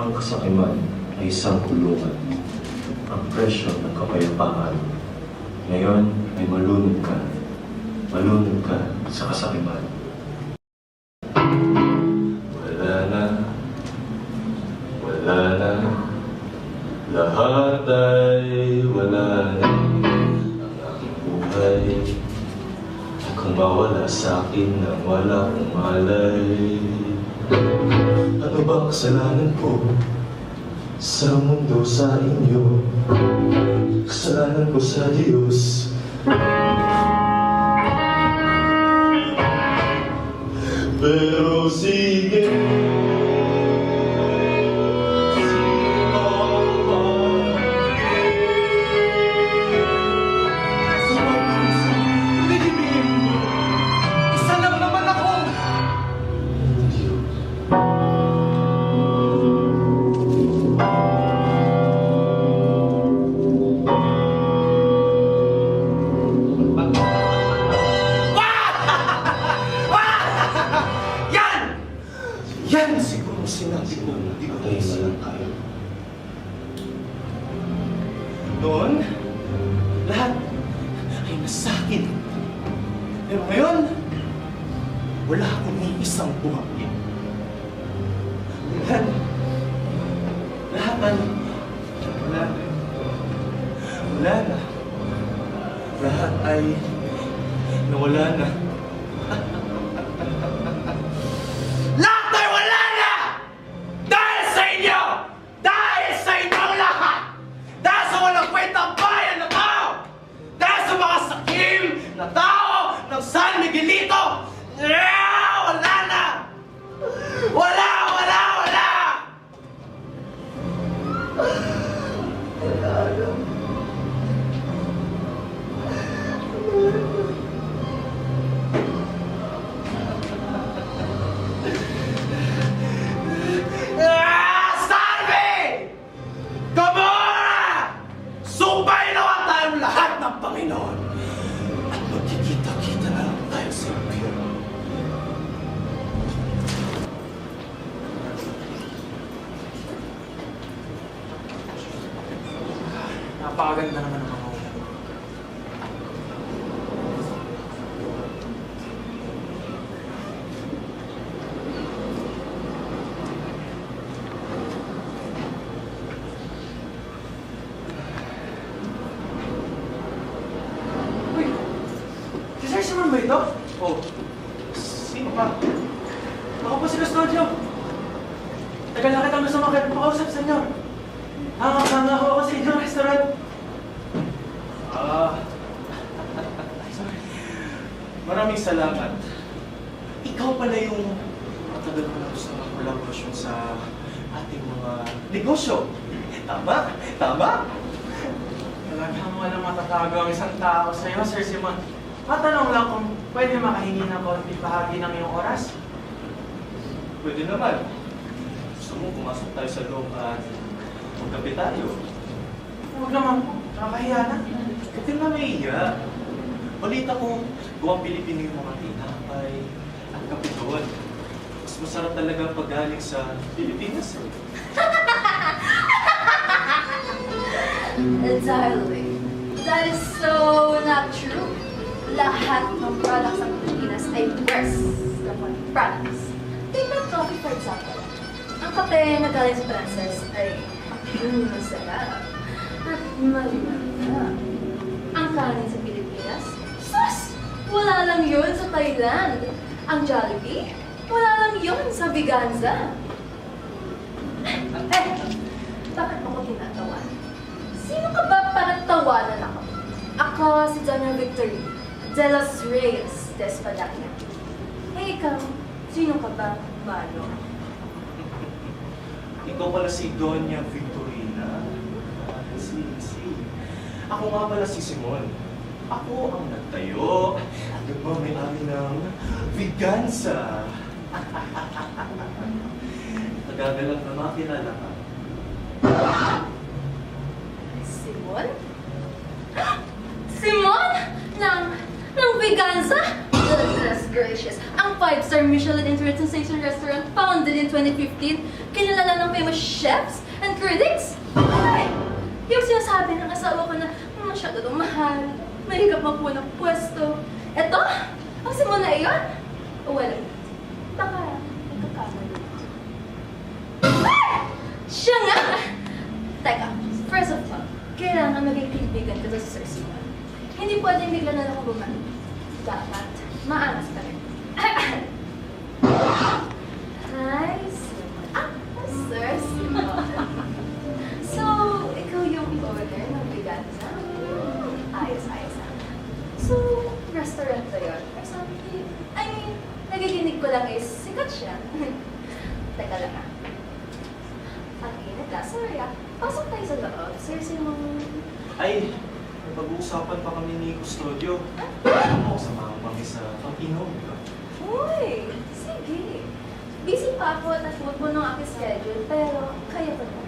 Ang kasakiman ay isang kulungan. Ang presyo ng kapayapaan. Ngayon ay malunod ka. Malunod ka sa kasakiman. Wala na. Wala na. Lahat ay wala na. Ang aking buhay ay kung mawala sa akin nang wala akong malay. Ano ba kasalanan ko sa mundo, sa inyo? Kasalanan ko sa Diyos. Pero sige, yan siguro sinabi ko, hindi ko tayo malang tayo. Noon, lahat ay nasakit. Pero ngayon, wala akong ni isang buhangin. Lahat ay wala na. Wala na. Lahat ay nawala na. Na tao ng San Miguelito! Wala na! Wala! Wala! Wala! Wala na. Salve! Gomorra! Sumpay naman tayong lahat ng Panginoon! Magkikita-kita na lang tayo sa impyerno. Napakaganda naman ng mga ulan. Naman ba ito? Oh, sino ka? Ako po si Custodio. Tagal na kitang gusto makipag-usap, senyor. Hanga-hanga ako sa inyong restaurant. Sorry. Maraming salamat. Ikaw pala yung matagal ko na gusto ng kolaborasyon sa ating mga negosyo. Tama? Tama? Talagang walang matatago ang isang tao sa iyo, Sir Simon. Matanong lang kung pwede makahingi ng konti bahagi ng iyong oras? Pwede naman. Gusto mo pumasok tayo sa loob at magkape tayo? Huwag naman po. Nakakahiya na. Kasi na naiya. Balita ko, buwang Pilipino yung mga tinapay at kape doon. Mas masarap talaga pag galing sa Pilipinas. Entirely. That is so not true. Lahat ng products sa Pilipinas ay worse naman products. Take that coffee for example. Ang kape na galing sa Frances ay masarap at malimana. Ang kanin sa Pilipinas, sus! Wala lang yun sa Thailand. Ang Jollibee, wala lang yun sa Viganza. Bakit mo ko tinatawan? Sino ka ba para tawanan ako? Ako si General Victory de los Reyes de Espadanya. Ikaw, sino ka ba, Malo? Ikaw pala si Doña Victorina. Ako nga pala si Simon. Ako ang nagtayo at nagmamayari ng Viganza. Nagagalak na makilala ka. Simon? Simon? Ng Viganza? Goodness gracious. Ang 5-star Michelin Internet Sensation restaurant founded in 2015, kinilala ng famous chefs and critics. Ay, yung sinasabi ng asawa ko na masyado itong mahal, mahigap po ng pwesto. Eto, ang simula iyon? Well, baka nagkakamali. Ay! Siya nga! Teka, first of all, kailangan maging kaibigan ka sa Sir Simon. Hindi pwedeng bigla na lang bumalik. Dapat, maangas ka rin. Hi, Simon. Ah, Sir Simon. So, ikaw yung owner ng Biganza? Ayos ah. So, restaurant ba yun? Or something? I mean, nagiginig ko lang is sikat siya. Teka lang ah. Ang init ah. Sorry ah. Pasok tayo sa loob. Sir Simon. Ay, pag-uusapan pa kami ni Custodio. Ano mo, samahan kami sa Panginoon, di ba? Uy, sige. Busy pa ako at nag-football ng aking schedule, pero kaya ko naman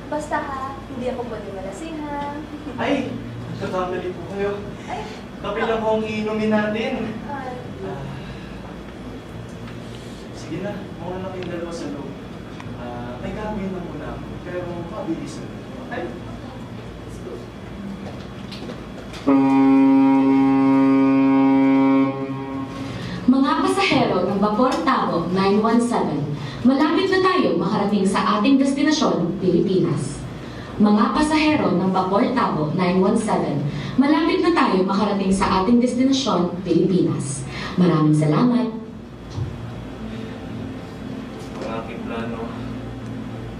basta ha, hindi ako pwede malasihan. Ay, nagkakamali po kayo. Ay, Kape lang ho ang iinumin natin. ay, Sige na, muna na kayong dalawa sa loob. May gagawin na muna ako, pero mabilis na. Okay? let's go. Mga pasahero ng Vapor Tabo 917, malapit na tayo makarating sa ating destinasyon, Pilipinas. Mga pasahero ng Vapor Tabo 917, malapit na tayo makarating sa ating destinasyon, Pilipinas. Maraming salamat. Ang aking plano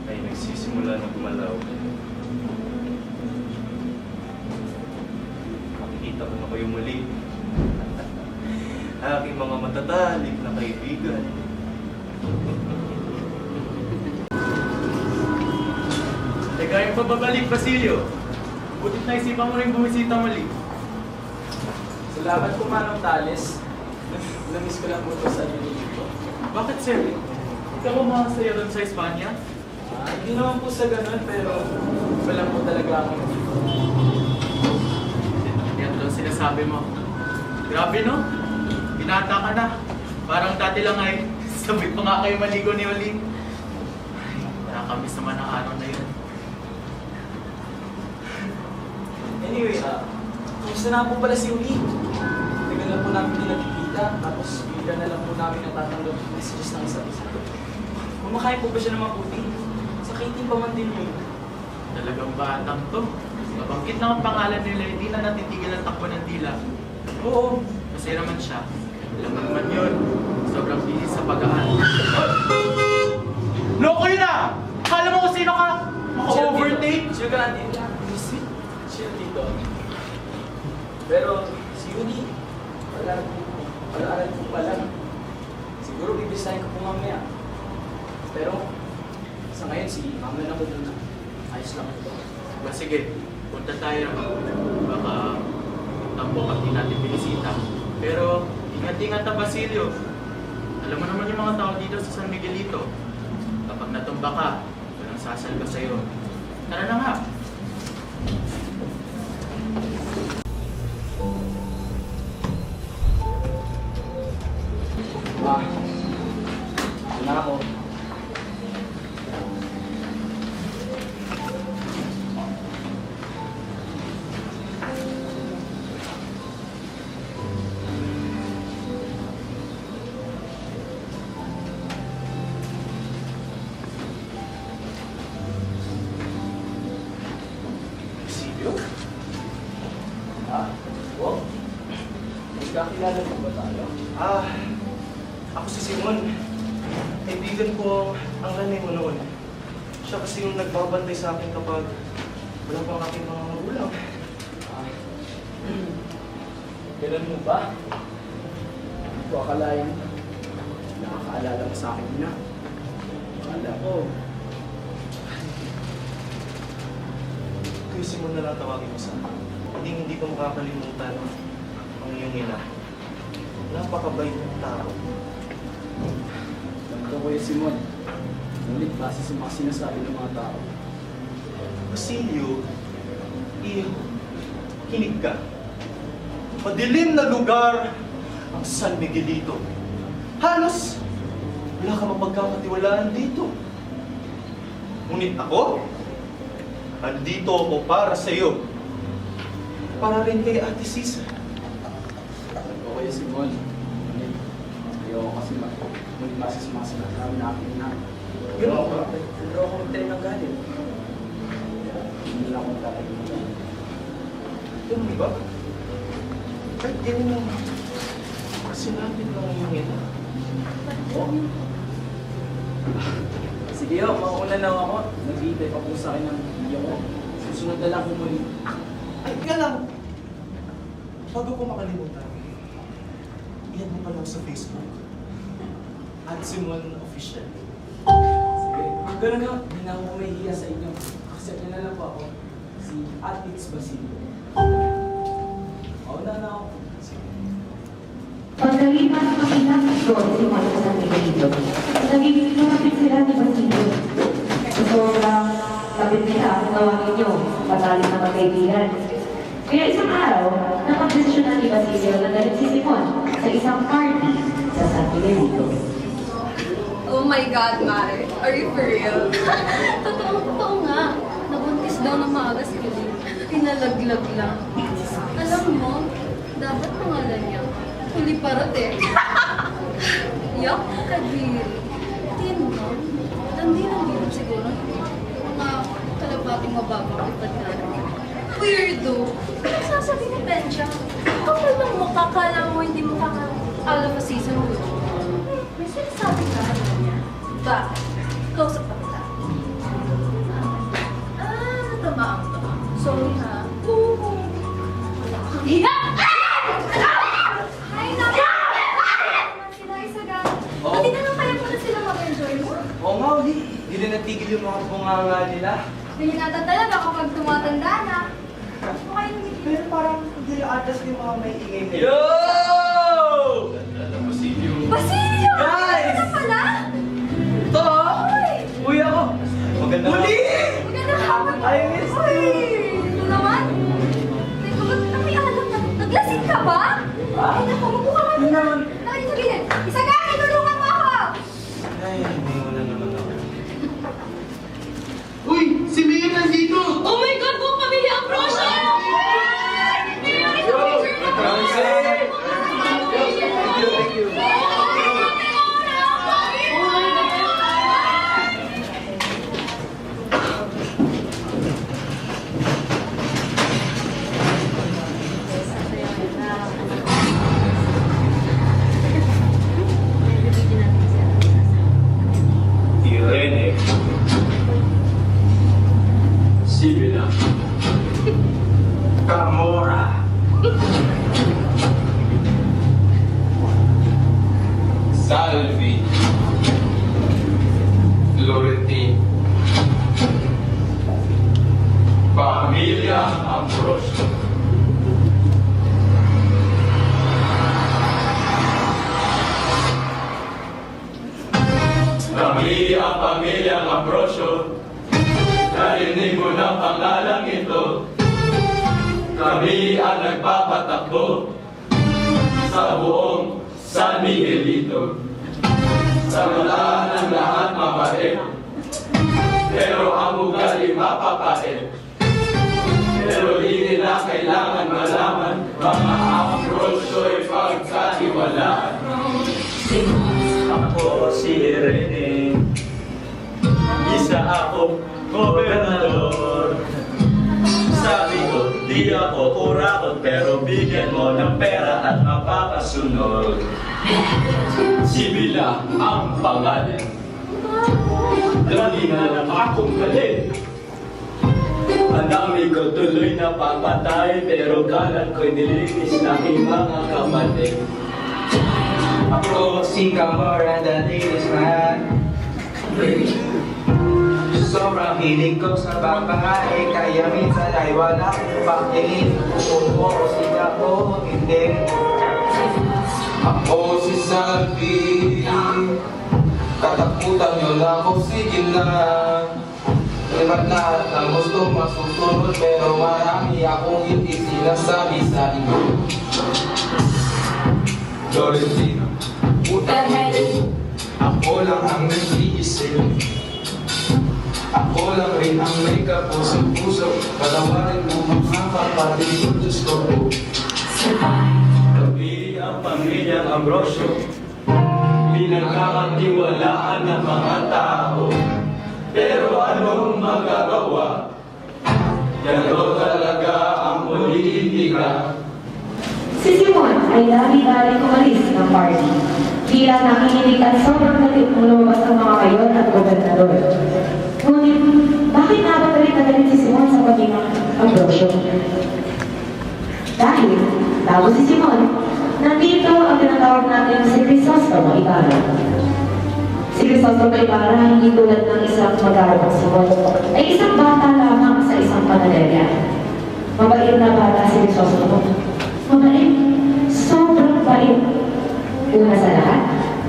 ay nagsisimula na gumalaw. Makikita ko na kayo muli. Aking mga matatalik na kaibigan. Teka, yung pababalik, Basilio. Butit na isipan mo rin bumisita muli. Salamat po, Manong Tales. Namiss ko lang po ito sa inyo dito. Bakit, sir? Ikaw ba makasaya doon sa Espanya? Hindi naman po sa ganun, pero wala po talaga ako dito. Yan daw sinasabi mo. Grabe, no? Binata ka na. Parang dati lang ay sabi ko nga kayo maligo ni Oli. Ay, nakakamiss naman ang araw na yun. Anyway, kumusta na po pala si Uli? Tagal na po namin hindi nagkikita, tapos bigla na lang po namin natatanggap ng messages ng isa't isa. Kumakain po ba siya ng mabuti? Sakitin pa man din yun. Talagang batang to. Nabanggit na ang pangalan nila, hindi na natitigil ang takbo ng dila. Oo, Kasi naman siya. Alam mo naman yun. Sobrang busy sa pag-aaral. Loko yun ah! Akala mo kung sino ka? Maka-overtake? Chill ka natin. Chill dito. Pero si Uli, pag-aaral po pala. Siguro bibisahin ko po mamaya. Pero sa ngayon, si Mama na ko doon na. Ayos lang ito. Ba sige, punta tayo. Baka tampo pag di natin binisita. Pero ingat-ingat ang Basilio. Alam mo naman yung mga tao dito sa San Miguelito. Kapag natumba ka, walang sasalba sa'yo. Tara na nga. Ito na ako. Silvio? Oh? Magkakilala po ba tayo? Ako si Simon. Kaibigan ko ang nanay mo noon. Siya kasi yung nagbabantay sa akin kapag wala pang aking mga magulang. Ganun mo ba? Hindi ko akalain. Nakakaalala mo sa akin na. Akala ko. Kuya Simon na lang tawagin mo sa akin. Hindi ko makakalimutan ang iyong ina. Napakabait ng tao. Alam ko, Kuya Simon. Ngunit base sa mga sinasabi ng mga tao. Basilio, kinig ka. Madilim na lugar ang San Miguelito. Halos wala ka mapagkakatiwalaan dito. Ngunit ako, andito ako para sa iyo. Para rin kay Ate Sisa. O kaya si Mon. Ayoko kasi ngunit masis mga sinasabi na akin na. Pero ako tayo ng galit. Hindi lang akong tatagin. Yung iba? Kahit din mo sinabi lang yung ina. Sige ho, mauna na ako. Naghihintay pa po sa akin ng video ko. Susunod na lang kung muli. Ay, kaya lang. Bago ko makalimutan, iyan mo pa lang sa Facebook. At Simon Official. Sige. Kung gano'n ho, hindi na ako mahihiya sa inyo. Accept niyo na lang po ako. Si Atix Basilio. Mauna na ako. Pagkalipas ng ilang doon, simula sa Miguelito, naging lumapit sila ni Basilio. Sobrang lapit nila ang tawagin niyo, matalik na magkaibigan. Kaya isang araw, napagdesisyonan ni Basilio na dalhin si Simon sa isang party sa San Miguelito. Oh my God, Mare. Are you for real? Totoo nga. Nabuntis daw ng maaga si Julie. Pinalaglag lang. Alam mo, dapat pangalan niya. Huli parot eh. Yak, kadiri. Tingin mo, landi ng bilog siguro. Mga kalabating mababang ipad na. Weirdo. Ano sasabihin ni Benja? Kapal ng mukha, kala mo hindi mo kakaalam na season mo. May sinasabi ka. Ba? Close up pa kita. Natamaan to. Sorry ha. Ay, naku! Sila Isaga. Pati na lang kaya muna sila mag-enjoy mo. Oo nga, Uli. Hindi na natigil yung mga bunganga nila. Binata talaga kapag tumatanda na. Mukha yung ngiti. Pero parang hindi na atas yung mga may ingay nila. Yo! Basilio! Guys! Ano pala? Ito Uy! Uy ako! Maganda Uli! Magandang hapon. I miss Uy! Ito naman? Teka, ba't na may alam na? Naglasing ka ba? Ay, naku, mabuka ka Yun na. naman. Nakita sa gilid. Isaga, itulungan mo ako! Ay, hindi mo na naman ako. Uy! Si Mia nandito! Oh my God, buong pamilya ang prosyo! Maraming salamat! Thank you. Irene. Sibila. Camora. Salvi. Loretti. Pamilya Ambrosio. Kami ang pamilyang Ambrosio. Narinig mo ng pangalang ito. Kami ang nagpapatakbo sa buong San Miguelito. Sa mata ng lahat mabait, pero ang ugali mapapait. Pero di nila kailangan malaman, mga Ambrosio ay pagkatiwalaan. Ako si Irene. Isa akong gobernador. Sabi ko, di ako kurakot, pero bigyan mo ng pera at mapapasunod. Sibila ang pangalan. Lagi na lang akong galit. Ang dami ko tuloy na papatay, pero kalan ko'y nilinis ng mga kapatid. Ako si Camora, the latest man. Sobrang hilig ko sa babae, kaya minsan ay wala akong pakinig. Kung mo o sila o hindi. Ako si Salvi. Katakutan nyo na ako, sige na. Iba't lahat ng gusto masusunod, pero marami akong hindi sinasabi sa inyo. Florentino. Pero Ako lang ang nag-iisip. Ako lang rin ang may kapuso-puso. Patawarin mo mga kapatid ko, Diyos ko po. Kami ang pamilyang Ambrosio, pinagkakatiwalaan ng mga tao. Pero anong magagawa? Ganito talaga ang politika. Si Simon ay lagi-lagi umalis ng party. Tila nakikinig at sobrang galit nung lumabas ang mga mayor at gobernador. Ngunit, bakit nga ba galit na galit si Simon sa pagiging Ambrosio? Dahil, bago si Simon, nandito ang tinatawag natin si Crisostomo Ibarra. Si Crisostomo Ibarra, hindi tulad ng isang mag-aarapang Simon, ay isang bata lamang sa isang panaderya. Mabait na bata si Crisostomo. Mabait. Sobrang bait. Una sa lahat,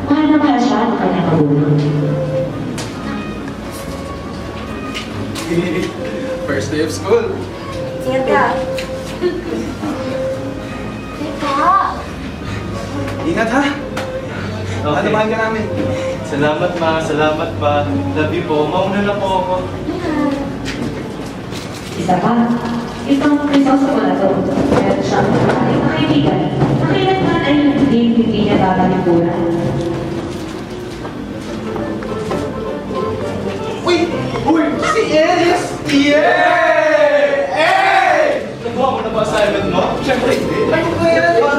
mahal na mahal siya ng kanyang magulang. First day of school. Ingat ka. Teka. Ingat ha! Okay. Ano ka namin? Salamat ma, salamat pa. Love you po. Mauna na po ako. Isa pa, itong Crisostomo na to, meron siyang maraming mga kaibigan na kailanman ay hindi niya babalikuran. Uy! Uy! Si Elias! Yeah! Hey! Nakuha mo na ba assignment mo? Siyempre hindi. Ay, kaya na ba?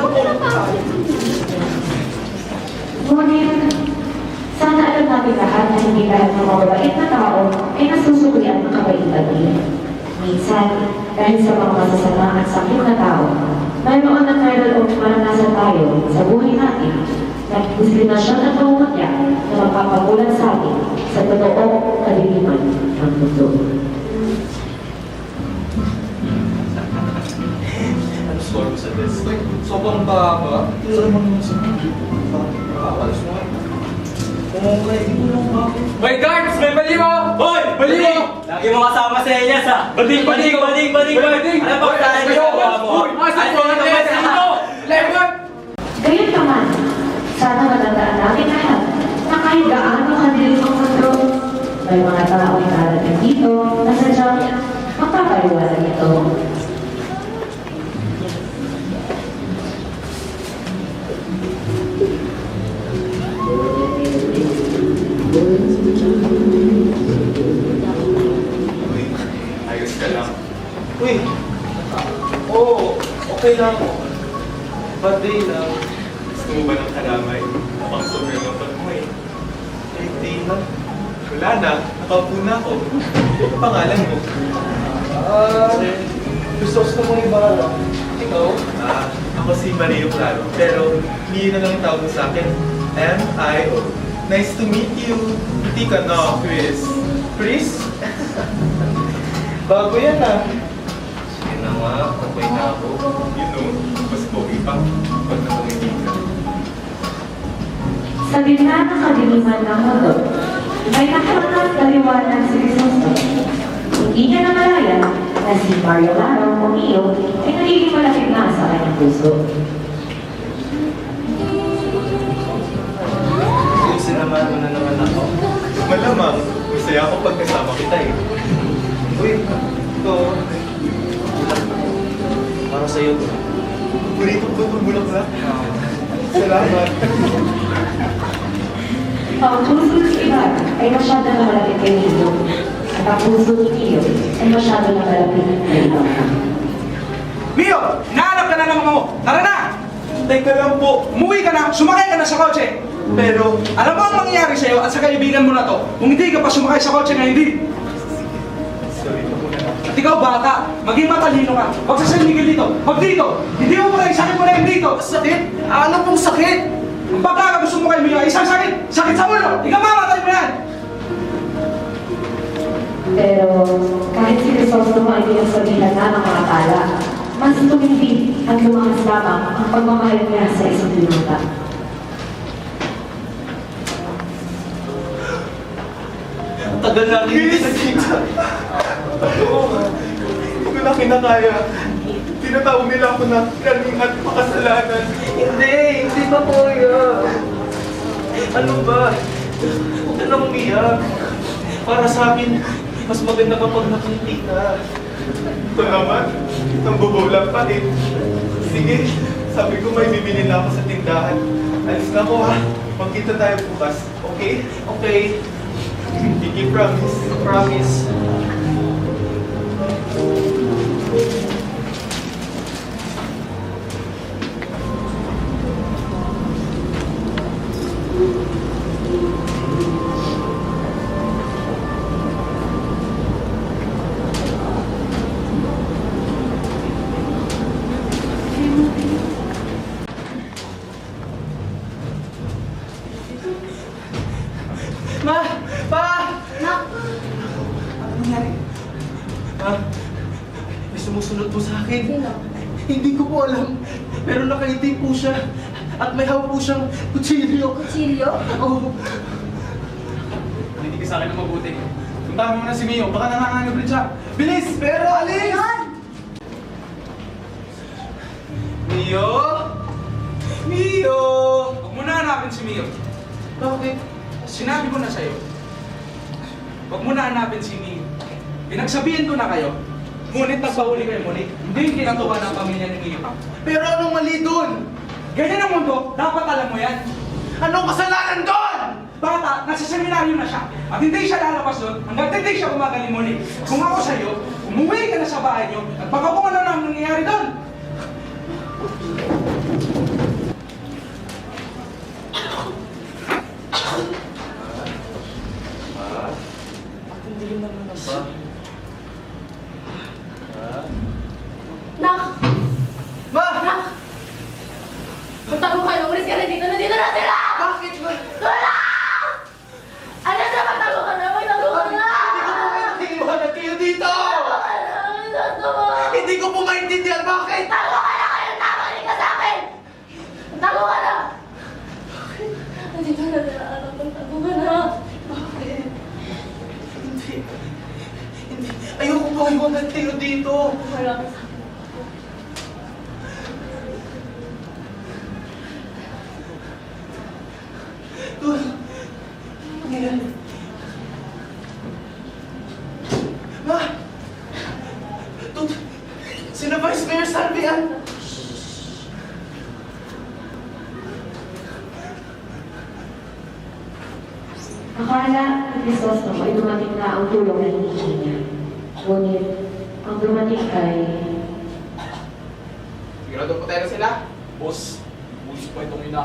Ngunit, sana alam natin lahat na hindi lahat ng mga mabait na tao ay nasusuklian ng kabaitan nila. Minsan, dahil sa mga masasama at sakit na tao, mayroon na meron o maranasan tayo sa buhay natin na diskriminasyon at pangungutya na magpapagulan sa atin sa totoong kadiliman ng mundo. Ano score mo sa test? Uy, sobrang baba. Saan mo naman sa mga? Alis mo nga. Okay, hindi mo lang bakit. Hoy guards! May baliw! Hoy! Baliw! Lagi mo kasama sa Elias ha! Bading! Bading! Bading! Bading! Bading! Ano ba tayo ginagawa mo? Uy! Asa ko na naman dito? Lemon! Gayun naman, sana matandaan natin lahat na kahit gaano kadilim ang mundo, may mga tao ay darating dito na sadyang magpapaliwanag ito. Uy, ayos ka lang. Uy! Oo, okay lang ako. Bad day lang. Gusto mo ba ng kalamay? Mukhang sobrang kapag mo eh. Eh, di na. Wala na, nakaupo na ako. Ano pangalan mo? Gusto mo Ibarra. Ikaw? Ako si Mario Claro. Pero, Mio na lang tawag mo sa akin. M-I-O. Nice to meet you. Hindi ka na, Chris. Chris? Bago yan ah. Sige na nga, okay na ako. You know, mas pogi pa pag nakangiti ka. Sa gitna ng kadiliman ng mundo, may nakarangat kaliwanag si Crisostomo. Hindi niya namalayan na si Mario Laro o Mio ay nagiging malapit na sa kanyang puso. Sinamahan mo na naman ako. Malamang, masaya ako pag kasama kita eh. Uy, ito. Para sa'yo to. Burrito ko itong bulaklak. Salamat. Ang puso ni Ibar ay masyado na malapit kay Mio. At ang puso ni Mio ay masyado na malapit kay Ibar. Mio! Hinahanap ka na ng mga mo! Tara na! Teka lang po. Umuwi ka na! Sumakay ka na sa kotse! Pero, Alam mo ang mangyayari sa'yo at sa kaibigan mo na to kung hindi ka pa sumakay sa kotse na hindi. sorry po muna. At ikaw bata, maging matalino ka. Huwag sa San Miguel dito. Huwag dito. Hindi mo muna yung sakit mo na yung dito. Sakit? Ano pong sakit? Ang pagkaka gusto mo kay Mio, isang sakit. Sakit sa ulo. Ikaw mamatay mo yan. Pero kahit si Crisostomo ay pinagsabihan na ng mga tala, mas tumindi at lumakas lamang ang pagmamahal niya sa isang binata. Tagal natin hindi nagkita. Hindi ko na kinakaya. Tinatawag nila ako na galing at makasalanan. Hindi pa po yun. Ano ba? Huwag ka nang umiyak. Para sa akin, mas maganda kapag nakiti ka. Ito naman, ang bubulang pa eh. Sige, sabi ko may bibili na ako sa tindahan. Alis na ako ha. Magkita tayo bukas. Okay? Okay. Sige, promise. Promise. Ma! Pa! Nak, Ano nangyari? Ha? May sumusunod po sa akin. sino? Hindi ko po alam. Pero nakaitim po siya. At may hawak po siyang kutsilyo. Kutsilyo? Oh. Hindi ka sa akin na mabuti. Puntahan mo na si Mio, baka nanganganib rin siya. Bilis! Pero alis! Ayun! Mio! Mio! Huwag mo na hanapin si Mio. Bakit? Sinabi ko na sa'yo. Huwag mo na hanapin si Mio. Pinagsabihan ko na kayo. Ngunit nagpahuli kayo, ngunit hindi yung ginagawa ng pamilya ni Mio. Pero anong mali dun? Ganyan ang mundo, dapat alam mo yan. Anong kasalanan dun? Bata, nasa seminaryo na siya. At hindi siya lalabas doon hanggang hindi siya gumagaling muli. Kung ako sa'yo, umuwi ka na sa bahay niyo at baka kung ano na ang nangyayari doon. Nak! Ma! Nak! Magtago kayo, umalis ka na dito! Nandito na sila! Bakit ba? Wala! Ano na, magtago ka na! Magtago ka na! Hindi ko maintindihan kayo dito! Magtago mo! Hindi ko po maintindihan bakit! Magtago ka na kayo! Nabalik ka sa akin! Magtago ka na! Nandito na sila, anak. Magtago ka na! Bakit? Hindi. Hindi. Ayoko po iwanan kayo dito. Wala ka sa Tol. Ano nangyayari? Ma! Tol. Sina Vice Mayor Salvi yan? Akala ni Crisostomo ay dumating na ang tulong na hinihingi niya. Ngunit, ang dumating ay... Sigurado po tayo na sila? Boss, bulis pa itong ina.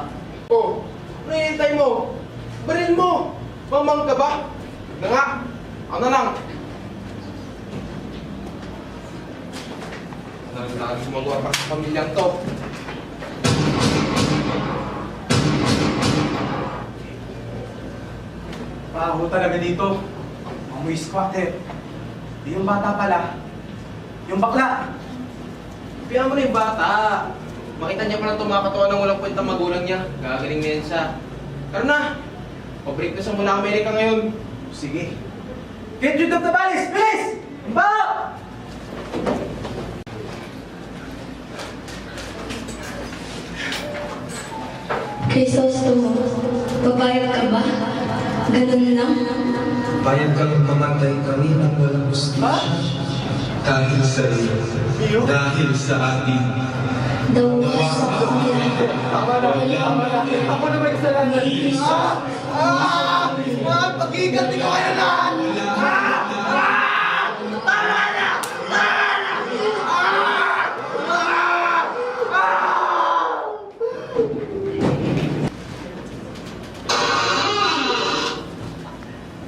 Oh, ano hinihintay mo? Baril mo! Mamang ka ba? Na nga, ako na lang. Ano sumagawa pa sa pamilyang to? Paho talaga dito. Amoy squatter. Di yung bata pala. Yung bakla. Piyan mo na yung bata. Makita niya pala tumakatawa ng walang kwentang magulang niya. Gagaling na yan siya. Tara na! Pabrik na siya mula Amerika ngayon. Sige. Get rid of the balis! Bilis! Ba! Crisostomo, papayag ka ba? Ganun lang? Bayad kang mamatay kami ng walang hustisya. Dahil sa iyo, dahil sa atin. The worst of the Ako na may kasalanan. Pag-iiganti ko kayo lahat!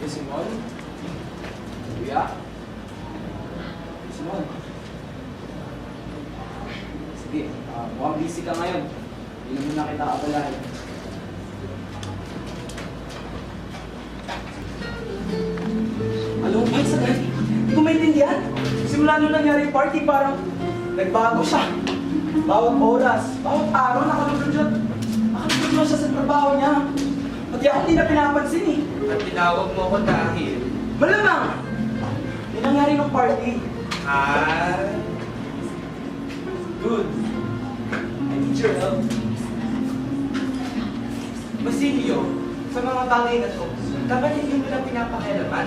Simon? Kuya? Simon? Sige, mukhang busy ka ngayon. Hindi mo na kita abalahin. Alam mo ba sa guys? Hindi ko maintindihan. Simula nung nangyari yung party, parang nagbago siya. Bawat oras, bawat araw, nakalulod siya. Nakalulod lang siya sa trabaho niya. Pati ako hindi na pinapansin eh. At tinawag mo ako dahil... Malamang! Yung nangyari ng party. Good. I need your help. Basilio, sa mga bagay na to, dapat hindi mo lang pinapakialaman.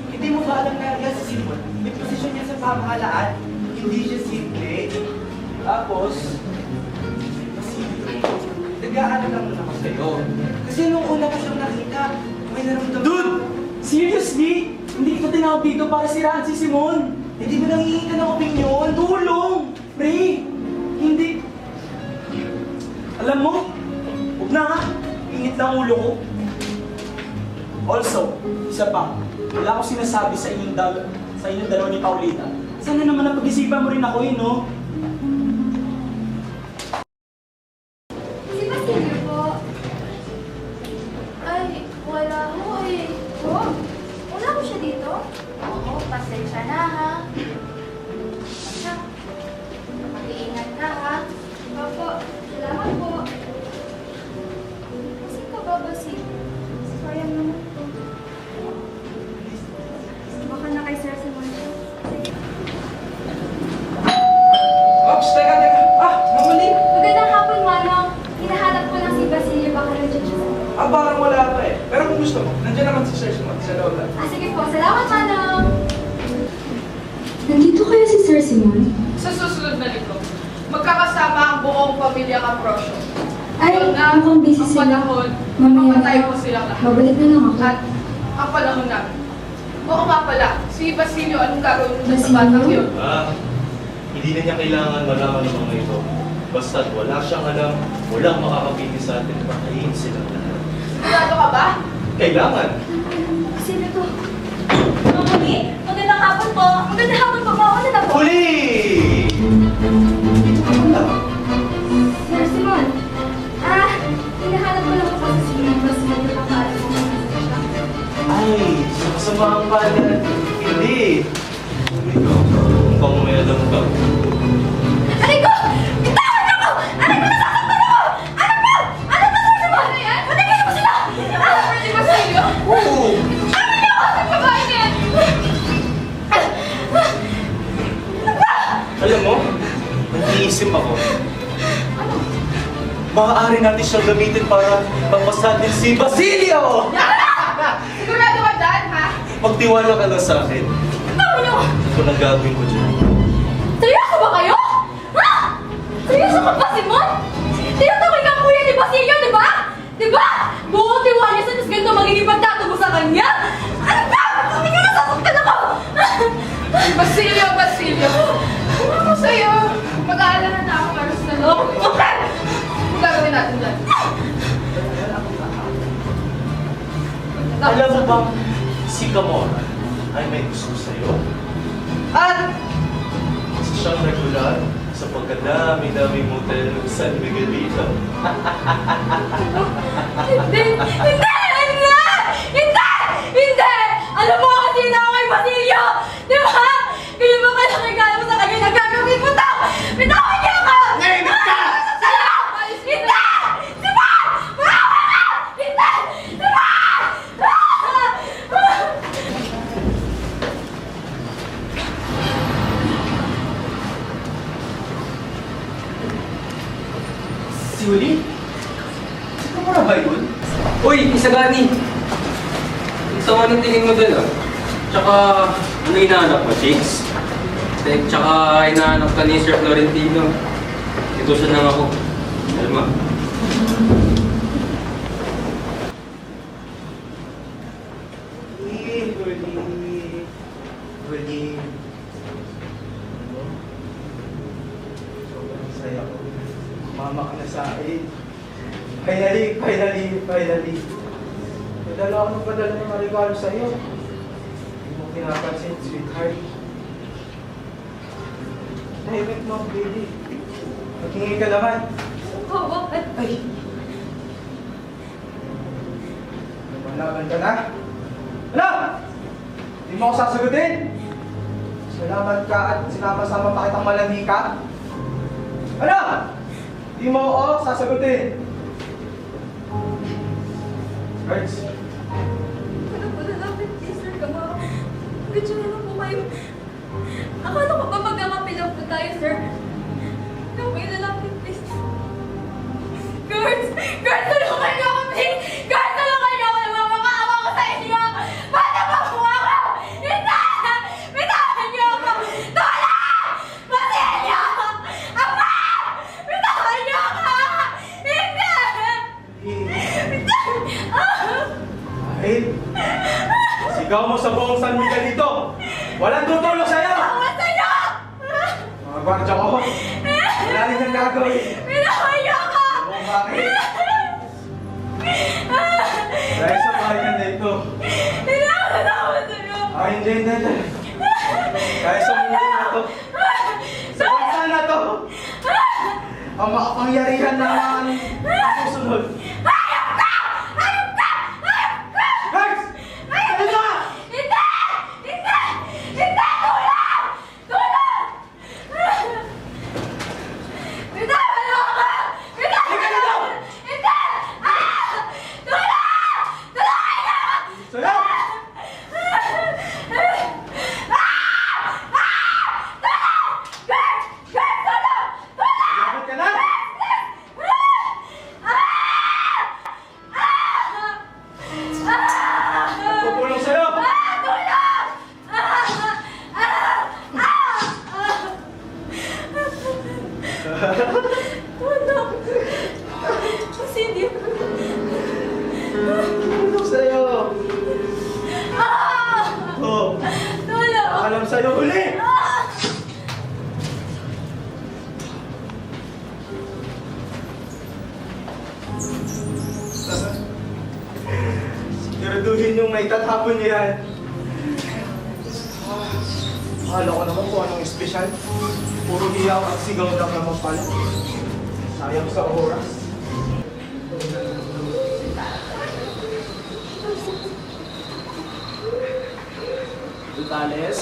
Hindi mo ba alam na yan si Simon? May posisyon niya sa pamahalaan. Hindi siya simple. Tapos, nag-aalala lang muna ako sa'yo. Kasi nung una ko siyang nakita, may naramdaman. Dude! Seriously? Hindi ko tinawag dito para siraan si Simon. Hindi mo nangihingi ka ng opinyon. Tulong! Pre! Hindi. Alam mo, huwag na nga. Init na ulo ko. Also, isa pa, wala akong sinasabi sa inyong dalawa ni Paulita. Sana naman napag-isipan mo rin ako no? Si Basilio po. Ay, wala ho eh. Oh, wala ko siya dito? Oo, pasensya na ha. Pasensya. Mag-iingat ka ha. Opo, salamat po. Kasi ka ba, Basilio? Sayang naman. Baka na kay Sir Simon siya. Sige. Ops, teka. Mamali. Magandang hapon, Manong. Hinahanap ko lang si Basilio. Baka nandiyan siya. Parang wala pa eh. Pero kung gusto mo, nandiyan naman si Sir Simon sa loob lang. Sige po, salamat, Manong. Nandito kaya si Sir Simon? Sa susunod na linggo, magkakasama ang buong pamilya Caprosio. Ay, Yun na, mukhang busy ang sila. panahon, Mamaya mapatay na. ko silang lahat. Babalik na lang ako. At ang panahon namin. Oo nga pala, si Basilio, anong gagawin mo dun sa Basilio? batang yun? Hindi na niya kailangan malaman ng mga ito. Basta't wala siyang alam, walang makakapigil sa atin, patayin silang lahat. Sigurado ka ba? Kailangan! Sino to? Mami, magandang hapon po. Magandang hapon po. Mauna na po. Huli! Sir Simon. Hinahanap ko lang po si Basilio. Kakaalam mo siya. Ay, sumasama ang kanan. Hindi. Ikaw, mukhang may alam ka. Aray ko! Bitawan ako! Aray ko! Nasasaktan ako! Ano ba? Ano ba, Sir Simon? Ano yan? Patagin mo sila! Si Basilio? Oo! Ano niyo ako? Ang babae na yan! Alam mo, nag-iisip ako. Maaari natin siyang gamitin para mapasatin si Basilio! Sigurado ka dyan, ha? Magtiwala ka lang sa akin. Bitawan niyo! Ito ang gagawin ko dyan. Seryoso ba kayo? Ha? Seryoso ka ba, Simon? Tinutukoy ka kuya ni Basilio, di ba? Di ba? Buong tiwala sa Diyos ganito magiging pagtato mo sa kanya? Ano ba? Sabi ka nasasaktan ako! Basilio! Ano ko sa'yo? Mag-aalala na ako para sa loob. Okay! Anong gagawin natin dyan? Alam mo bang si Camora ay may gusto sa'yo? At isa siyang regular sa pagkadami-dami motel ng San Miguelito. Hindi! Hindi! Hindi! Hindi! Hindi! Alam mo kasi na ako kay Basilio! Di ba? Kaya mo kaya regalo mo sa kanya nagagawin mo to! Bitawan niyo ako! Nahimik ka! Hindi! Diba? Maawa ka! Hindi! Diba? Si Uli? Si Kamara ba yun? Uy, Isagani! Ang sama ng tingin mo dun ah. Tsaka, ano hinahanap mo, chicks? Tsaka hinahanap ka ni Sir Florentino. Ito siya lang ako. Alam mo? Huli. Sobrang saya ko. Mama ka na sa akin. Finally. Padala ako ng padala ng mga regalo sa'yo. Hindi mo pinapansin, sweetheart. Nahimik mo, baby. Maghingi ka naman. Oo. Ay! Lumalaban ka na? Ano? Hindi mo ako sasagutin? Salamat ka at sinama-sama pa kitang malandi ka? Ano? Hindi mo ako sasagutin? Guards, Ano po lalapit kay Sir Camaro? Medyo na lang po kayo. Akala ko ba magkakapilang po tayo, sir? Ano po yung lalapit, please? Guards! Guards, tulungan niyo ako, please! Guards, tulungan niyo ako! Kahit sigaw mo sa buong San Miguelito, walang tutulong sa'yo! Tama sa'yo! Mga gwardiya ko, wala rin niyang gagawin. Pinahaya ka! Kung bakit? Dahil sa bayan na ito, Pinahaya sa'yo! hindi. Dahil sa mundo na to, sa bansa na to, ang makapangyarihan naman ang susunod. Hayop ka! Hayop ka! Hayop ka! Guys! Ano ba? Hindi! Hindi! Hindi! Tulong! Tulong! Hindi! Ano ka? Hindi! Halika dito! Hindi! Ah! Tulong! Tulungan niyo! Sayo! Malapit ka na! Tutulong sa'yo! Kasi hindi Tutulong sa'yo! Oh, tulong! alam sa'yo huli! Siguraduhin yung may tatapon niya yan. Akala ko naman kung anong espesyal. Puro hiyaw at sigaw lang naman pala. Sayang sa oras. Vitales?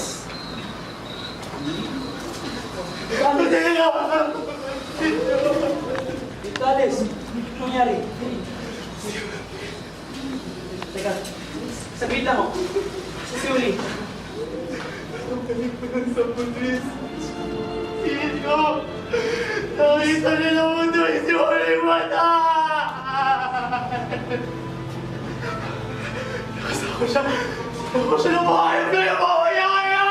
Ano niya? Vitales? Anong nangyari? Teka, saglit lang ako. Si Uli. Sa pulis. Sino? Nakita nila mo doon si Olimata! Nakasako siya ng mahayop na yung mamaya kaya!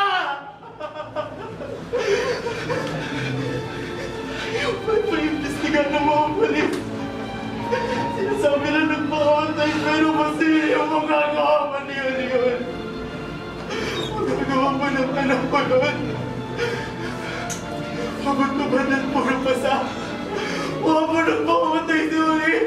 Ba't pa imbestigan ng mga pulis? Sinasabi na nagpakamatay pero masili yung magagawa pa niyo yun. Magagawa mo ng anak ko yun. Mabagbaban at puro pasa. Mga mo nagpakamatay doon.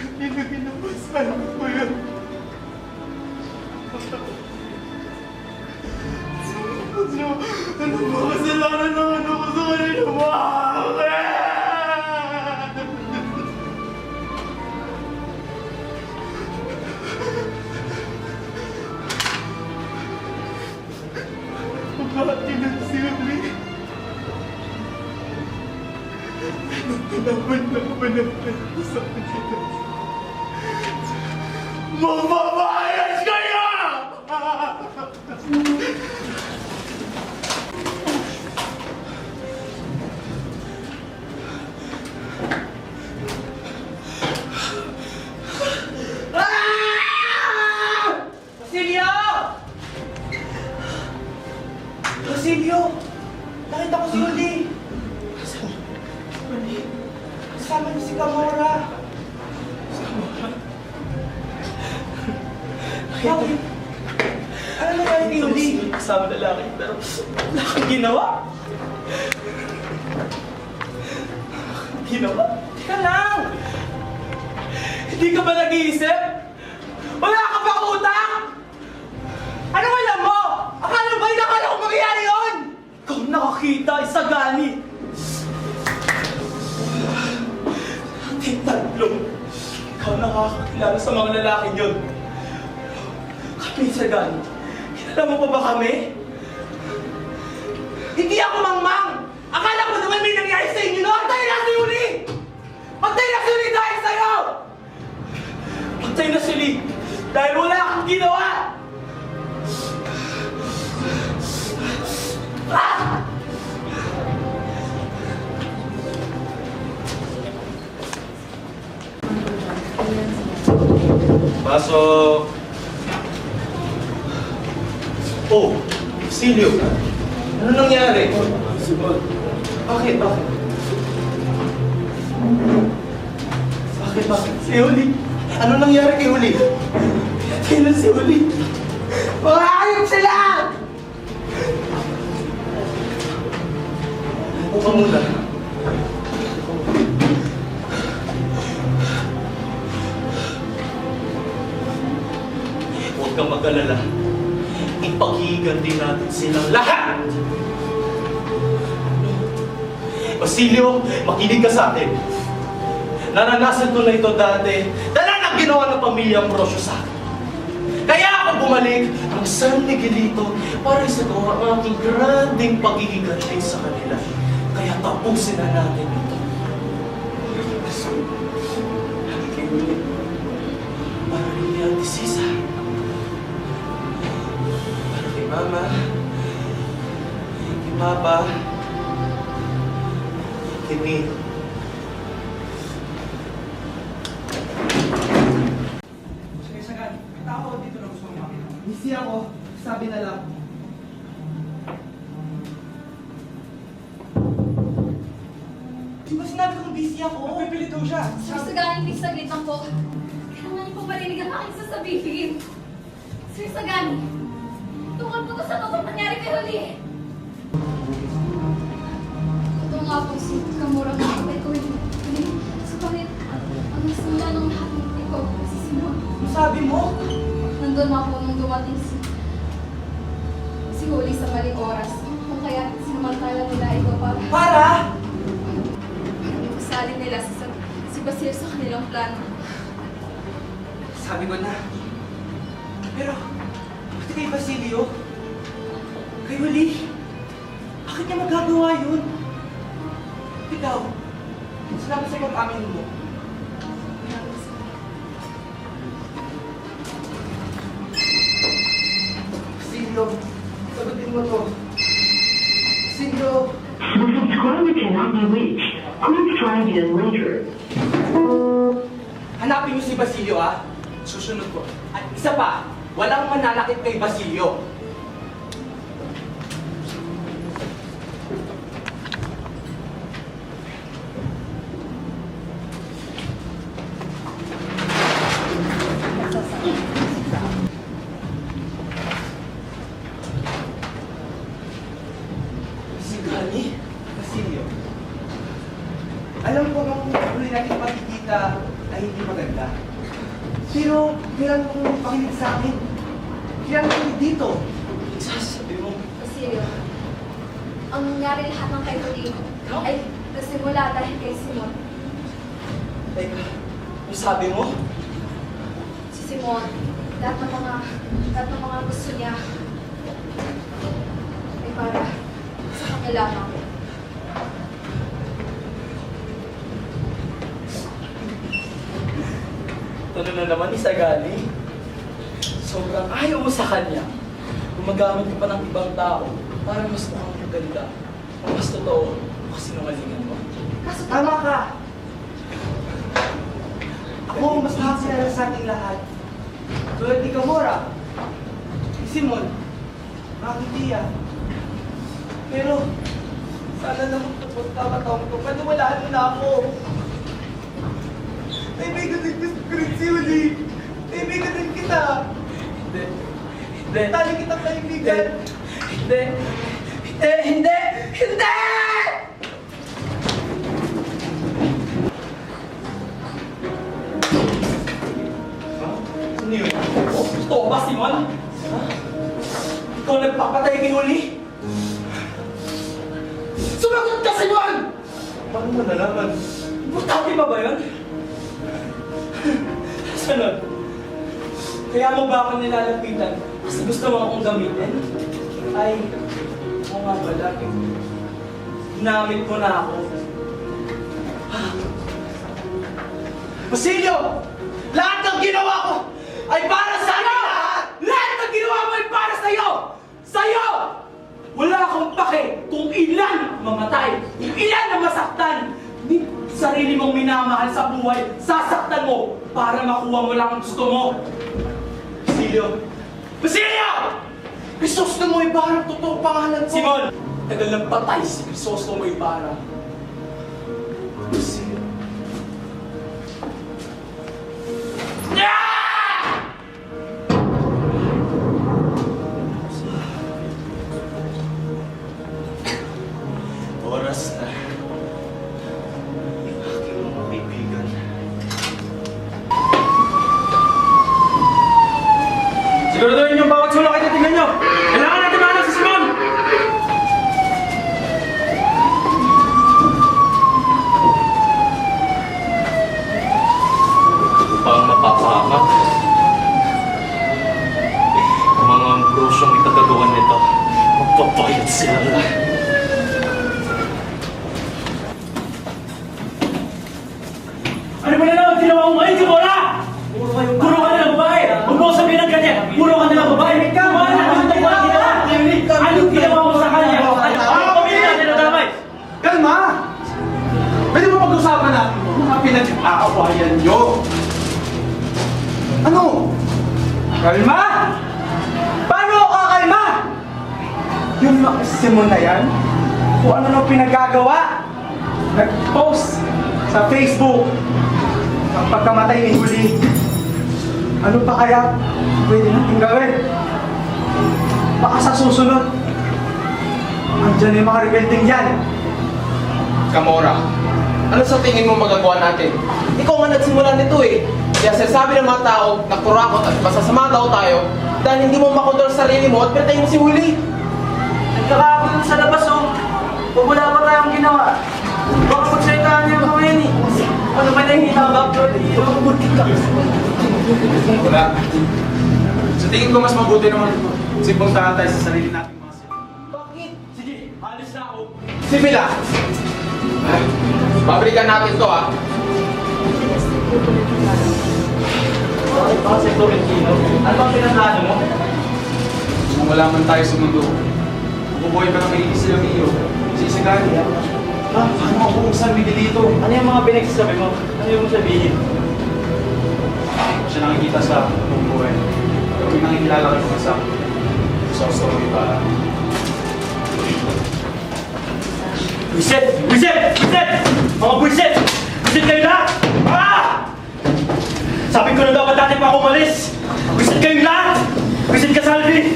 Hindi na ginapasan ko yun. Ano ba kasalanan ng ano ko sa kanila? Bakit? Bakit kinagsabi? Naman ko sa kanila. Magbabayas kayo! Basilio! Basilio! Nakita ko si Uli! Uli? Kasama niya si Camora! Bakit? Ano nangyari kay Uli? Kasama lalaki, pero wala kang ginawa. Ginawa? Teka lang! Hindi ka ba nag-iisip? Wala ka pa utang! Anong alam mo? Akala ba akala ko mangyayari yun? Ikaw nakakita, isagani. Ating tatlo. Ikaw nakakakilala sa mga lalaking yun. Kami isagani. Kilala mo pa ba kami? Hindi ako mangmang! Akala ko naman may nangyari sa inyo noon! Patay na si Uli! Patay na si Uli dahil sa'yo! Patay na si Lee dahil wala kang ginawa! Ah! Pasok! Oh, Silio. Ano nangyari? Simon. Bakit? Bakit? Si Uli. Ano nangyari kay Uli? Kailan si Uli? Mga ayop sila! Upo ka muna. Huwag kang mag-alala. Ipaghihiganti natin silang lahat! Basilio, makinig ka sa akin. Naranasan ko na ito dati. Dala na ginawa ng pamilya Ambrosio sa akin. Kaya ako bumalik ang San Miguelito para isagawa ang aking granding paghihiganti sa kanila. Kaya tapusin na natin ito. Para rin ni Ate Sisa. Para kay Mama. Kay Papa. Kay Neil. Busy ako, sabi na lang. Di ba sinabi kong busy ako? Magpipili daw siya. Sir Sagani, please saglit lang po. Kailangan niyo po marinig ang aking sasabihin. Sir Sagani, tungkol po to sa totoong nangyari kay Huli. Totoo nga po si Kamura ng kapatid ko. Subalit, ang nagsimula ng lahat ng ito, si Simon. Ano sabi mo? Nandun ako nung dumating si Huli sa maling oras. Kung kaya sinamantala nila ito para ipasalin nila si Basilio sa kanilang plano. Sabi ko na. Pero, bakit kay Basilio? Kay Huli? Bakit niya magagawa yun? Ikaw, sinabi sa'yo ang amin mo. Basilio, sagutin mo to. Basilio! The subscriber cannot be reached. Please try again later. Hanapin niyo si Basilio, ha? Susunod ko. At isa pa, walang mananakit kay Basilio. Si Gani? Basilio? Alam ko nung huli natin makikita ay hindi maganda. Pero kailan mo kung pakinig sa akin? Kailan mo dito? Sasabi mo. Basilio, ang nangyari lahat ng kay Huli ay nasimula dahil kay Simon. Teka, yung sabi mo? Si Simon, lahat ng mga gusto niya ay para sa kanya lamang. Ano na naman, Isagani? Sobrang ayaw mo sa kanya. Gumagamit ka pa ng ibang tao para mas mukhang maganda. Ang mas totoo, kasinungalingan mo. Kaso Tama ka! Ako ang mas nakakilala sa ating lahat. Tulad ni Kamora, ni Simon, aking tiya. Pero, sana naman kapag taon ko, paniwalaan mo na ako. Kaibigan din gusto ko rin si Uli. Kaibigan din kita. Hindi. Tali kitang kaibigan. Hindi. Ano yun? Oh, totoo ba, Simon? Ha? Ikaw nagpapatay kay Huli? Sumagot ka, Simon! Paano mo nalaman? Importante ba yun? Sunod. Kaya mo ba ako nilalapitan kasi gusto mo akong gamitin? Ay, oo nga pala. Ginamit mo na ako. Basilio! Lahat ng ginawa ko ay para sa iyo! Lahat ng ginawa mo ay para sa'yo! Sa'yo! Wala akong pake kung ilan mamatay, kung ilan na masaktan. Ni sarili mong minamahal sa buhay, sasaktan mo para makuha mo lang ang gusto mo. Basilio! Basilio! Gusto mo ay parang totoong pangalan ko. Simon! Tagal ng patay si Crisostomo Ibarra. Basilio. Oras na. Yung aking mga kaibigan. Siguraduhin yung bawat sulok ay titignan nyo! Kailangan natin mahanap si Simon! Upang mapapahamak. Ang mga ambrosyong itagagawan nito, magpapayat sila lahat. Ano ba na naman ginawa mo ngayon, Kimura? Puro ka na ng babae! Huwag mo sabihin ng ganyan! Puro ka na ng babae! Kumahal na naman ito walang ginawa! Anong ginawa mo sa kanya? Ang pamilya natin na damay! Kalma! Pwede mo pag-usapan natin mga pinag-aawayan nyo? Ano? Kalma? Paano ako kakalma? Yung Simon na yan, kung ano nang pinagagawa, nag-post sa Facebook ang pagkamatay ni Huli. Ano pa kaya pwede natin gawin? Baka sa susunod, andyan yung mga rebelding yan. Gamora, ano sa tingin mo magagawa natin? Ikaw nga nagsimula nito eh. Kaya sinasabi ng mga tao na kurakot at masasama daw tayo dahil hindi mo makontrol sa sarili mo at pinatay mo si Willie. Nagkakabot sa labas oh. Pag wala pa tayong ginawa. Baka magsaytaan niya mga yan eh. Ano ba na yung hinabak? Wala. Sa tingin ko mas mabuti naman sipuntahan tayo sa sarili nating mga sila. Bakit? Sige, alis na ako. Si Mila! Ay, babalikan natin to ah. Baka sa Tolentino, ano bang pinagano mo? Kung wala man tayo sa mundo, bubuhay pa ng may sila Mio. Sisigani. Paano ako kung saan dito? Ano yung mga pinagsasabi mo? Ano yung sabihin? Siya nakikita sa buong buhay. Pero may nakikilala ka naman sa Crisostomo Ibarra. Buisit! Buisit! Buisit! Mga buisit! Buisit kayo lahat! Ah! Sabi ko na dapat natin pa ako umalis! Buisit kayo lahat! Buisit ka, Salvi!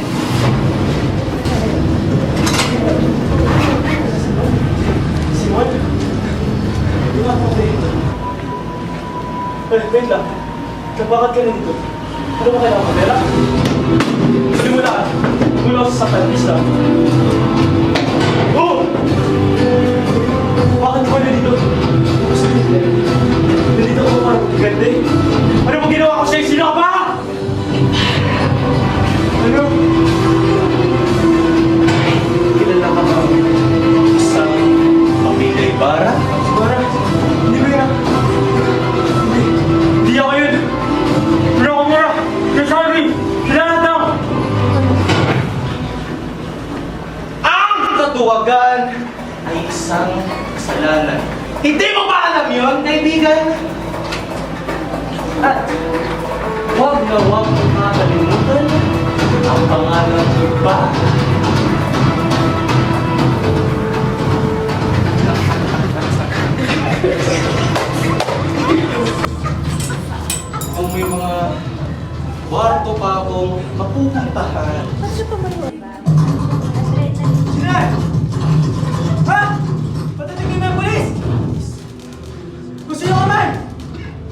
Simon? Hindi nga ako dito. Wait lang. Bakit ka nandito? Ano ba kailangan mo? Pera? Simula! Mula ako sa satanis lang. Oh! Bakit ko nandito? Gusto nito. Nandito ako para maganda eh. Ano ba ginawa ko sa'yo? Sino ka ba? Ano? Kilala ka ba sa pamilya Ibarra? Bara? Hindi ko yan. Hindi ako yun. Ano ako mura? Nasabi! Kailangan daw! Ang katuwagan ay isang kasalanan. Hindi mo ba alam yun, kaibigan? At huwag na huwag mo makalimutan ang pangalan ng iba. Kung may mga kwarto pa akong mapupuntahan. Sila! Ha? Patatigin mo yung polis! Kung sino ka man!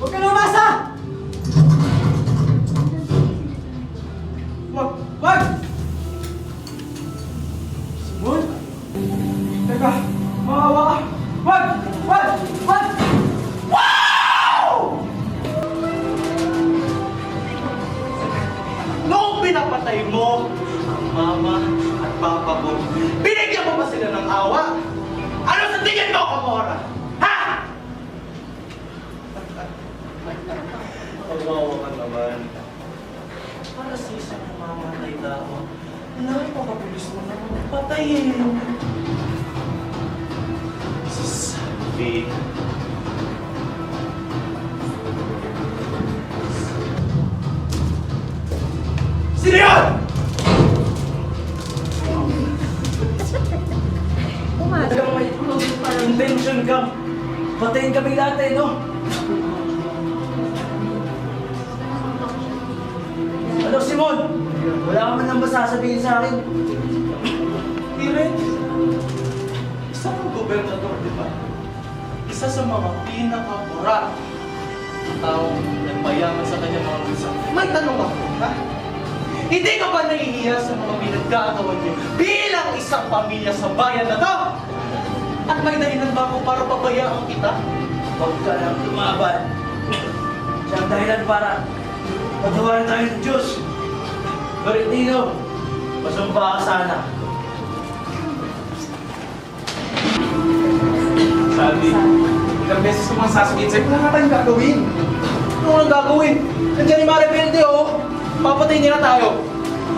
Huwag ka na umasa! Wag! Wag! Simon? Teka, maawa ka! Wag! Wag! Wag! Noong pinapatay mo ang mama at papa ko, binigyan mo ba sila ng awa? Ano sa tingin mo, Gamora? Ha? Kawawa ka naman. Para sa isang mamamatay tao, napakabilis mo naman patayin. Si Salvi. Sino yun? intensyon kang patayin kami lahat eh, no? Ano, Simon? Wala ka man lang ba sasabihin sa akin? Direk, isa kang gobernador, di ba? Isa sa mga pinaka-moral na taong nagmayaman sa kanyang mga lusa. May tanong ako, ha? Hindi ka ba nahihiya sa mga pinaggagawa niyo bilang isang pamilya sa bayan na to? At may dahilan ba ako para pabayaan kita? Huwag ka lang lumaban. Siya ang dahilan para patawarin tayo ng Diyos. Valentino, masumpa ka sana. Sabi, ilang beses ko mang sasabihin sa'yo, wala nga tayong gagawin. Ano nang gagawin? Nandiyan ni Maribel, oh. Papatayin niya na tayo.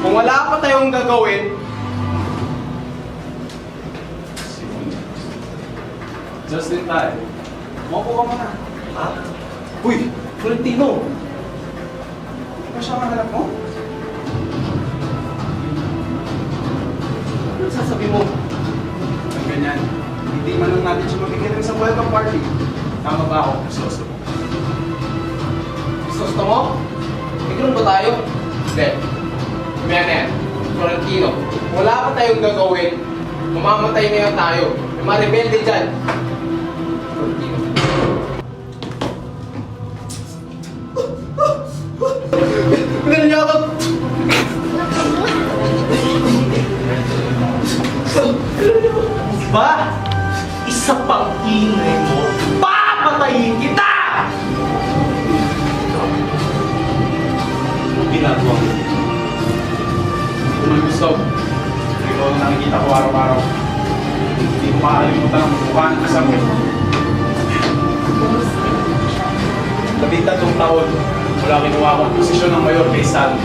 Kung wala pa tayong gagawin, just in time. Maupo ka muna. Ha? Uy, Valentino! Ano siya ang hanap mo? Ano sasabi mo? Ang ganyan. Hindi man lang natin siya mabigyan ng isang welcome party. Tama ba ako? Gusto mo? Gusto mo? Ikaw ba tayo? Hindi. Kumaya na yan. Florentino, wala pa tayong gagawin. Mamamatay na yan tayo. May mga rebelde dyan. Florentino. Ganun niya ako! Ba? Isa pang ingay mo, papatayin kita! Ano ginagawa mo? Kung may gusto, ikaw ang nakikita ko araw-araw. Hindi ko makalimutan ang mukha ng kasama mo. 13 taon mula kinuha ko ang posisyon ng mayor kay Sal.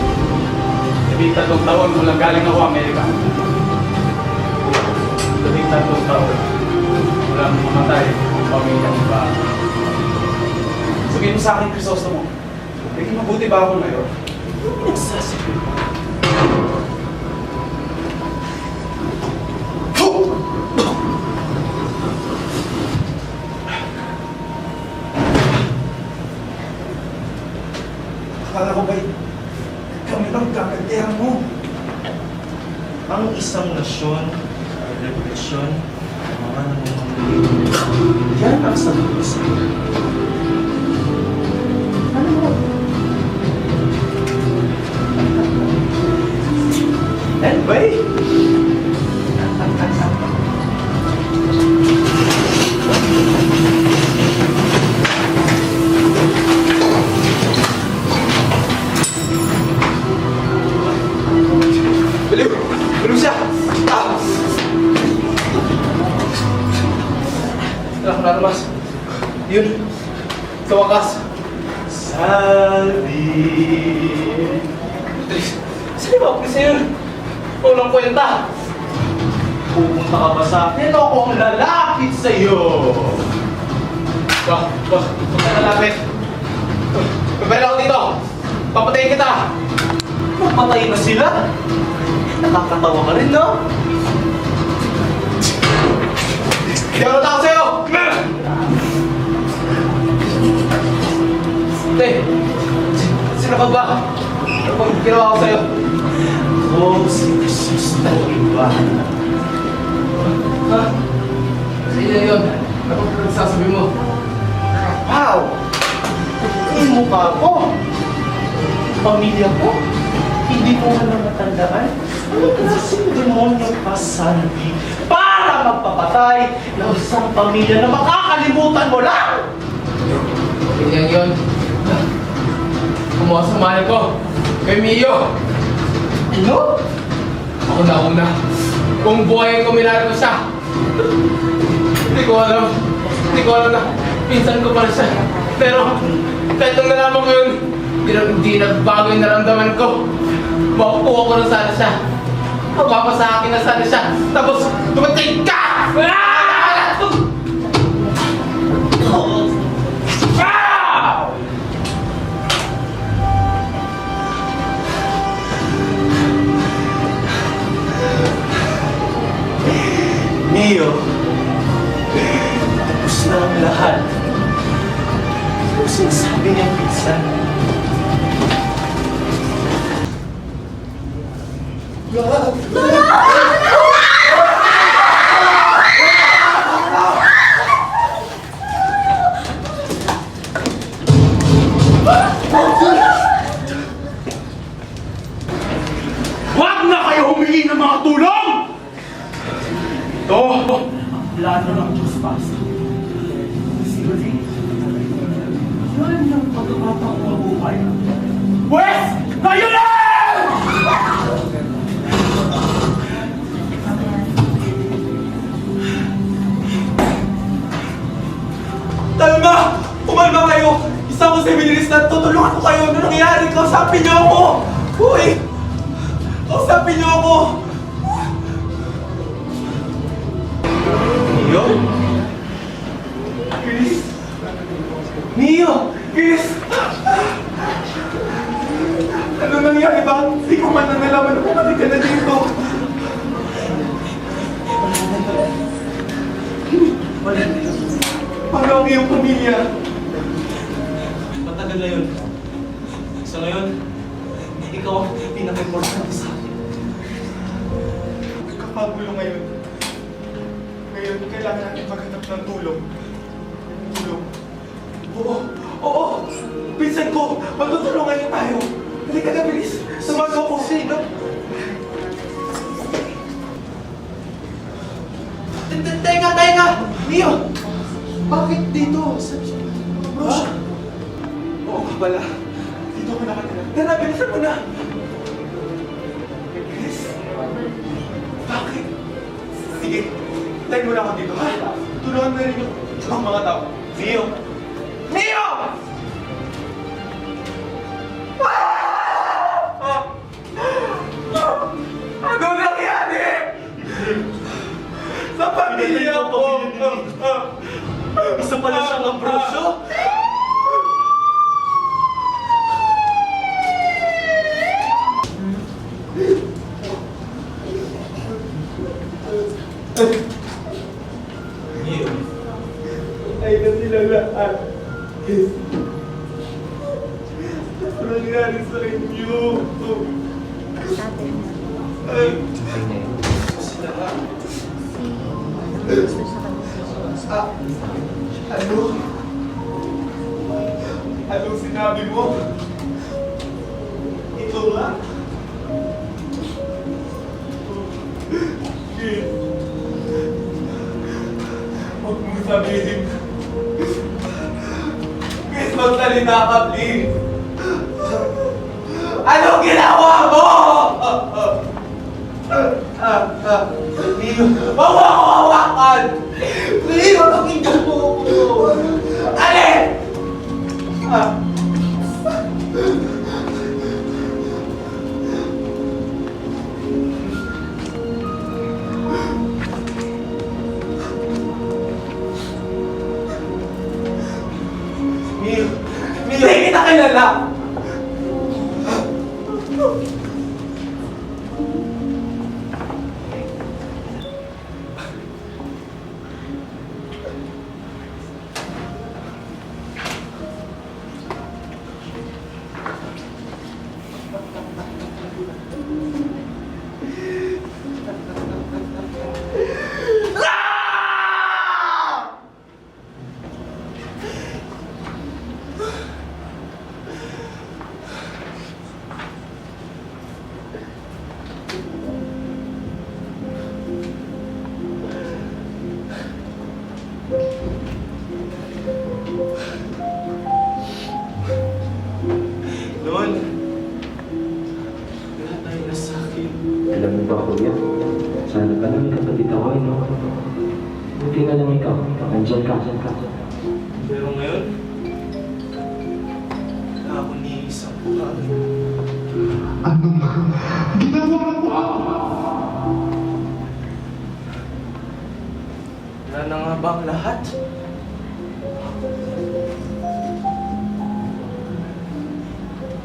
13 taon mula galing ako Amerika. 13 taon mula mamatay ang pamilyang iba. Sabihin mo sa akin, Crisostomo, naging mabuti ba ako mayor? Nagsasabi mo. Akala ko ba'y kami lang gagantihan mo? Ang isang nasyon, revolusyon, mga nangungulit. Yan ang sabi ko sa'yo. Ano mo? Anyway, Baliw! Baliw siya! Ah! Wala ko nalabas. Yun. Sa wakas. Salvi. Tris, saan ba ako kasi yun? Walang kwenta. Pupunta ka ba sa akin o akong lalapit sa'yo? Huwag ka nalapit. Pabalik ako dito. Papatayin kita. Napatay na sila. Nakakatawa ka rin, no? Hindi ako natakot sa'yo! Te, sino ka ba? Ano bang ginawa ko sa'yo? Oh, si Jesus na iba. Ha? Sino yun? Ano ba sasabi mo? Wow! Yung mukha ko. Pamilya ko. Hindi mo na matandaan. Ano klaseng demonyo ka, Sandy? Para magpapatay ng isang pamilya na makakalimutan mo lang! Ganyan yun. Kumuha sa mahal ko. Kay Mio. Ano? Ako na una. Kung buhay ko minahal ko siya. Hindi ko alam. Hindi ko alam na pinsan ko pala siya. Pero kahit nung nalaman ko yun, hindi nagbago yung naramdaman ko. Makukuha ko na sana siya. Magpapa sa akin na sana siya. Tapos tumating ka! Mio, Nasaan? Huwag na kayo humingi ng mga tulong! Ito, Plano ng Diyos Pasta. Yan ang pagkakataong mabuhay. Wes! Kayo na! Talma! Kumalma kayo! Isa ko si Miliris na tutulungan ko kayo. Ano nangyayari? Kausapin niyo ako! Uy! Kausapin niyo ako! Mio? Chris? Mio! Chris! Ano nangyari ba? Hindi ko man na nalaman na pumatay ka na dito. Paano ang iyong pamilya? Matagal na yun. Sa ngayon, ikaw ang pinaka-importante sa akin. Nagkakagulo ngayon. Ngayon, kailangan natin maghanap ng tulong. Tulong. Oo! Oo! Pinsan ko! Magtutulungan niyo tayo! Halika na, bilis! Samahan mo ako! Sino? Tenga! Mio! Bakit dito? Bro? Oo ka pala. Dito ako nakatira. Tara, bilisan mo na! Bilis! Bakit? Sige, tayo muna ako dito, ha? Tulungan mo rin yung ibang mga tao. Mio! Mio! Ano nangyari? Sa pamilya ko! Isa pala siyang abrosyo? Mio, ay na sila lahat. Ano nangyari sa inyo? Ay, sila lahat. Ano? Anong sinabi mo? Ito nga? Please. Huwag mong sabihin. Please, magsalita ka, please. Anong ginawa mo? Leo, huwag mo ako hawakan! Leo, pakinggan mo ako! Alin! Mio, hindi kita kilala! Noon, lahat tayo nasakit. Alam mo ba, kuya? Sana pa namin kapatid ako, no? Buti na lang ikaw. Nandiyan ka. Pero ngayon, wala ako ni isang buhay. Anong ginawa mo? Wala na nga ba ang lahat?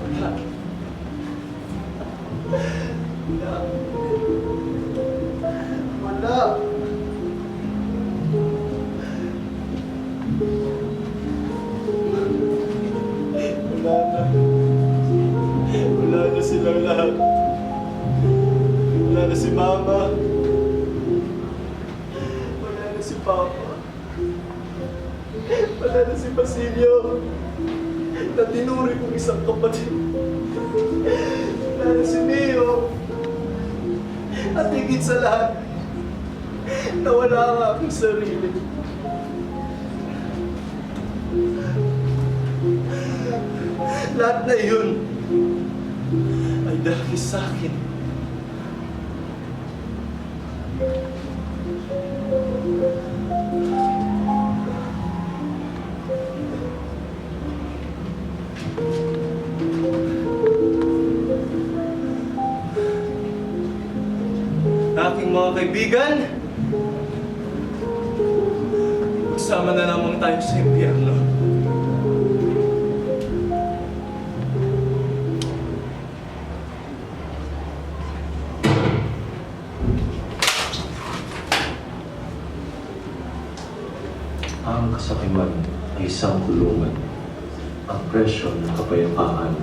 Wala. Wala. Wala. Wala na si Mama. Wala na si Papa. Wala na si Basilio. Na tinuri kong isang kapatid. Wala na si Neo. At higit sa lahat, nawala ang aking sarili. Lahat na yun ay dahil sa akin. Aking mga kaibigan, magsama na lamang tayo sa impyerno. Ang kasakiman ay isang kulungan. Ang presyo ng kapayapaan.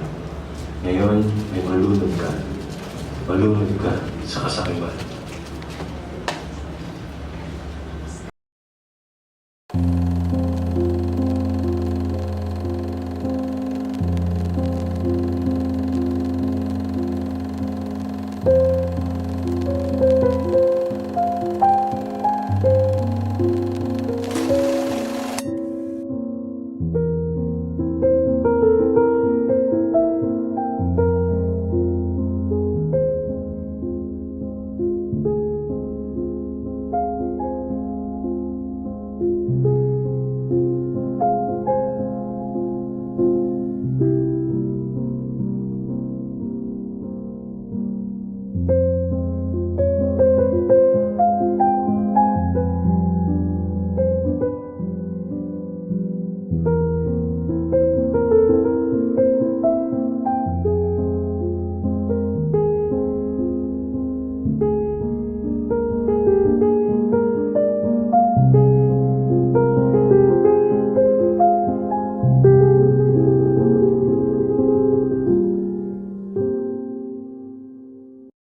Ngayon, may malunod ka. Malunod ka sa kasakiman.